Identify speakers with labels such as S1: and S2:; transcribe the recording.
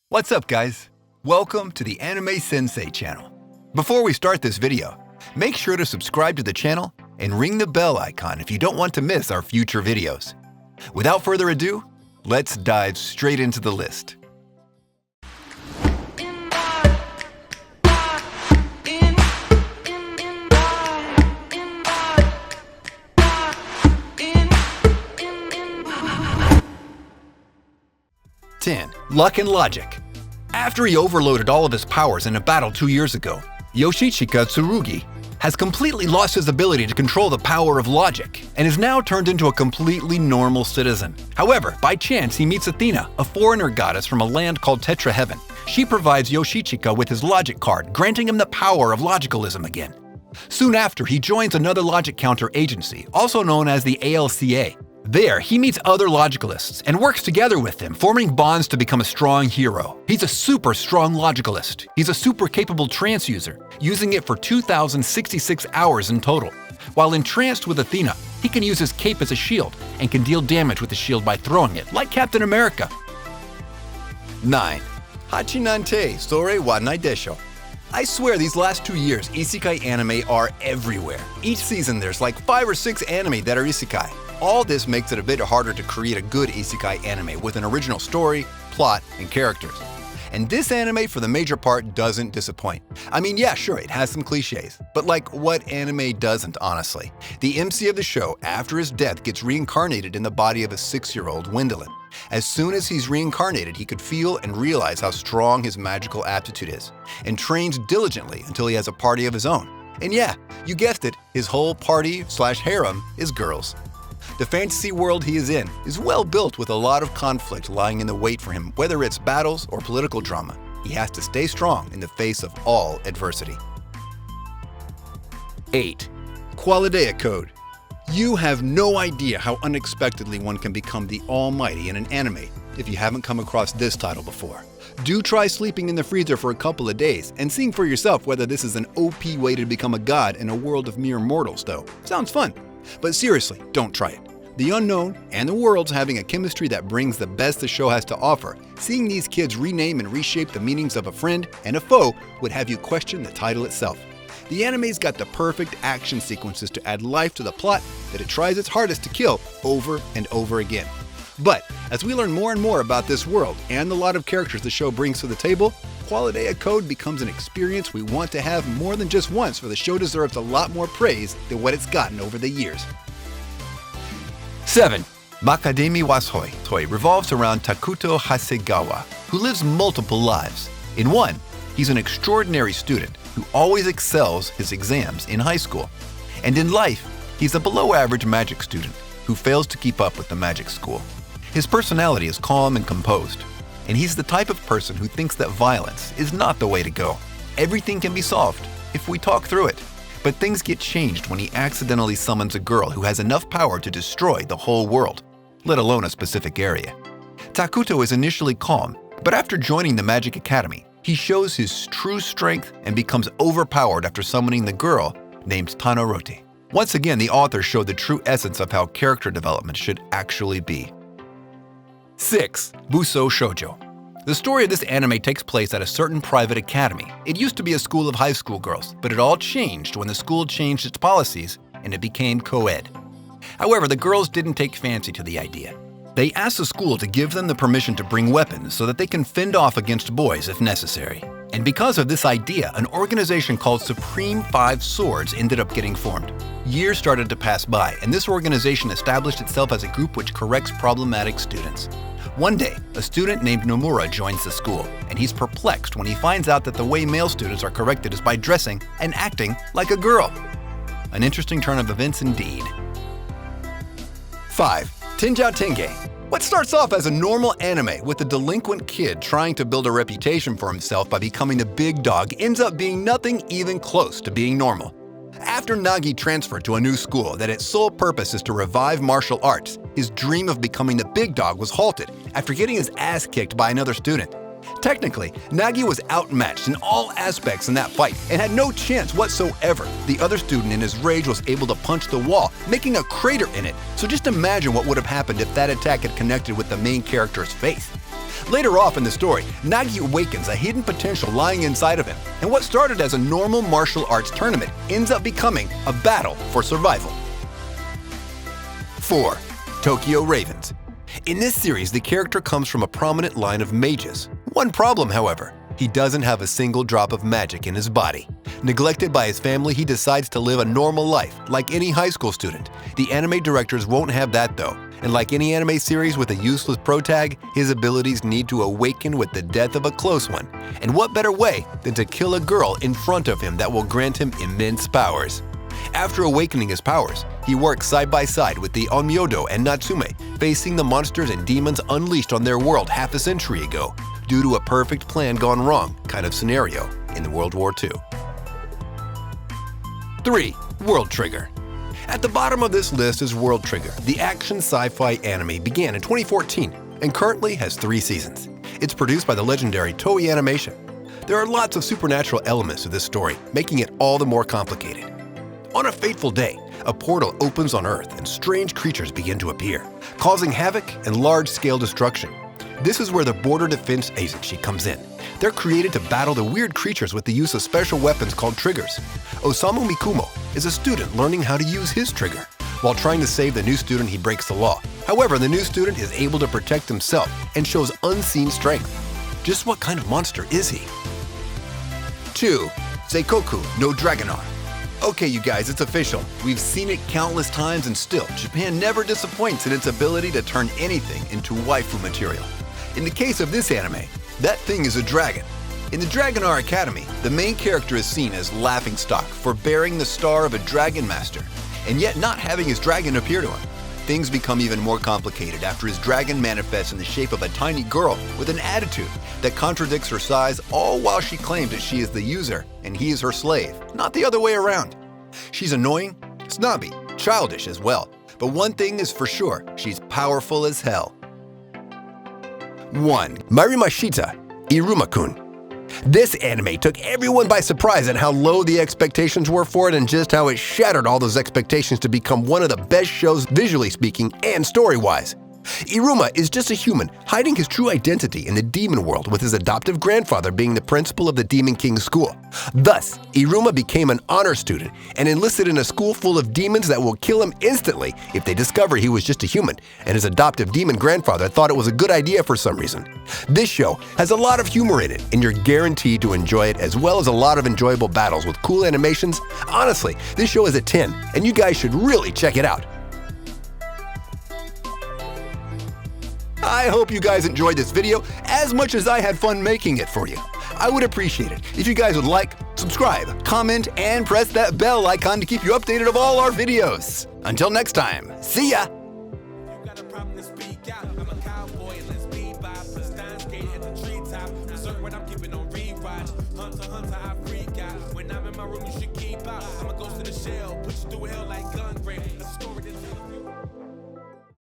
S1: What's up, guys? Welcome to the Anime Sensei channel. Before we start this video, make sure to subscribe to the channel and ring the bell icon if you don't want to miss our future videos. Without further ado, let's dive straight into the list. Luck and Logic. After he overloaded all of his powers in a battle 2 years ago, Yoshichika Tsurugi has completely lost his ability to control the power of logic and is now turned into a completely normal citizen. However, by chance he meets Athena, a foreigner goddess from a land called Tetra Heaven. She provides Yoshichika with his logic card, granting him the power of logicalism again. Soon after, he joins another logic counter agency, also known as the ALCA. There, he meets other logicalists and works together with them, forming bonds to become a strong hero. He's a super strong logicalist. He's a super capable trance user, using it for 2,066 hours in total. While entranced with Athena, he can use his cape as a shield and can deal damage with the shield by throwing it, like Captain America. 9. Hachinante Sore wa nai desho. I swear these last 2 years, isekai anime are everywhere. Each season there's like 5 or 6 anime that are isekai. All this makes it a bit harder to create a good isekai anime with an original story, plot, and characters. And this anime, for the major part, doesn't disappoint. I mean, yeah, sure, it has some cliches, but like, what anime doesn't, honestly? The MC of the show, after his death, gets reincarnated in the body of a 6-year-old Wendelin. As soon as he's reincarnated, he could feel and realize how strong his magical aptitude is, and trains diligently until he has a party of his own. And yeah, you guessed it, his whole party/harem is girls. The fantasy world he is in is well built with a lot of conflict lying in the wait for him, whether it's battles or political drama. He has to stay strong in the face of all adversity. 8. Qualidea Code. You have no idea how unexpectedly one can become the almighty in an anime if you haven't come across this title before. Do try sleeping in the freezer for a couple of days and seeing for yourself whether this is an OP way to become a god in a world of mere mortals, though. Sounds fun. But seriously, don't try it. The unknown and the worlds having a chemistry that brings the best the show has to offer, seeing these kids rename and reshape the meanings of a friend and a foe would have you question the title itself. The anime's got the perfect action sequences to add life to the plot that it tries its hardest to kill over and over again. But as we learn more and more about this world and the lot of characters the show brings to the table, Qualidea Code becomes an experience we want to have more than just once, for the show deserves a lot more praise than what it's gotten over the years. 7. Makademi Washoi Toi revolves around Takuto Hasegawa, who lives multiple lives. In one, he's an extraordinary student who always excels his exams in high school. And in life, he's a below-average magic student who fails to keep up with the magic school. His personality is calm and composed, and he's the type of person who thinks that violence is not the way to go. Everything can be solved if we talk through it. But things get changed when he accidentally summons a girl who has enough power to destroy the whole world, let alone a specific area. Takuto is initially calm, but after joining the Magic Academy, he shows his true strength and becomes overpowered after summoning the girl named Tanorote. Once again, the author showed the true essence of how character development should actually be. 6. Buso Shoujo. The story of this anime takes place at a certain private academy. It used to be a school of high school girls, but it all changed when the school changed its policies and it became co-ed. However, the girls didn't take fancy to the idea. They asked the school to give them the permission to bring weapons so that they can fend off against boys if necessary. And because of this idea, an organization called Supreme Five Swords ended up getting formed. Years started to pass by, and this organization established itself as a group which corrects problematic students. One day, a student named Nomura joins the school, and he's perplexed when he finds out that the way male students are corrected is by dressing and acting like a girl. An interesting turn of events indeed. 5. Tenjou Tenge. What starts off as a normal anime with a delinquent kid trying to build a reputation for himself by becoming the big dog ends up being nothing even close to being normal. After Nagi transferred to a new school that its sole purpose is to revive martial arts, his dream of becoming the big dog was halted after getting his ass kicked by another student. Technically, Nagi was outmatched in all aspects in that fight and had no chance whatsoever. The other student in his rage was able to punch the wall, making a crater in it. So just imagine what would have happened if that attack had connected with the main character's face. Later off in the story, Nagi awakens a hidden potential lying inside of him, and what started as a normal martial arts tournament ends up becoming a battle for survival. 4. Tokyo Ravens. In this series, the character comes from a prominent line of mages. One problem, however, he doesn't have a single drop of magic in his body. Neglected by his family, he decides to live a normal life, like any high school student. The anime directors won't have that though, and like any anime series with a useless protag, his abilities need to awaken with the death of a close one. And what better way than to kill a girl in front of him that will grant him immense powers? After awakening his powers, he works side by side with the Onmyodo and Natsume, facing the monsters and demons unleashed on their world half a century ago, due to a perfect plan gone wrong kind of scenario in the World War II. 3. World Trigger. At the bottom of this list is World Trigger. The action sci-fi anime began in 2014 and currently has 3 seasons. It's produced by the legendary Toei Animation. There are lots of supernatural elements to this story, making it all the more complicated. On a fateful day, a portal opens on Earth and strange creatures begin to appear, causing havoc and large-scale destruction. This is where the Border Defense Agency comes in. They're created to battle the weird creatures with the use of special weapons called triggers. Osamu Mikumo is a student learning how to use his trigger. While trying to save the new student, he breaks the law. However, the new student is able to protect himself and shows unseen strength. Just what kind of monster is he? 2. Seikoku no Dragonar. Okay, you guys, it's official. We've seen it countless times and still, Japan never disappoints in its ability to turn anything into waifu material. In the case of this anime, that thing is a dragon. In the Dragonar Academy, the main character is seen as laughingstock for bearing the star of a dragon master, and yet not having his dragon appear to him. Things become even more complicated after his dragon manifests in the shape of a tiny girl with an attitude that contradicts her size, all while she claims that she is the user and he is her slave, not the other way around. She's annoying, snobby, childish as well, but one thing is for sure, she's powerful as hell. 1. Marimashita Iruma-kun. This anime took everyone by surprise at how low the expectations were for it and just how it shattered all those expectations to become one of the best shows visually speaking and story-wise. Iruma is just a human, hiding his true identity in the demon world with his adoptive grandfather being the principal of the Demon King's school. Thus, Iruma became an honor student and enlisted in a school full of demons that will kill him instantly if they discover he was just a human, and his adoptive demon grandfather thought it was a good idea for some reason. This show has a lot of humor in it, and you're guaranteed to enjoy it, as well as a lot of enjoyable battles with cool animations. Honestly, this show is a 10, and you guys should really check it out. I hope you guys enjoyed this video as much as I had fun making it for you. I would appreciate it if you guys would like, subscribe, comment, and press that bell icon to keep you updated of all our videos. Until next time, see ya! Hunter, I freak out. When I'm in my room, you should keep out. I'm a ghost in the shell, put you through hell like guns.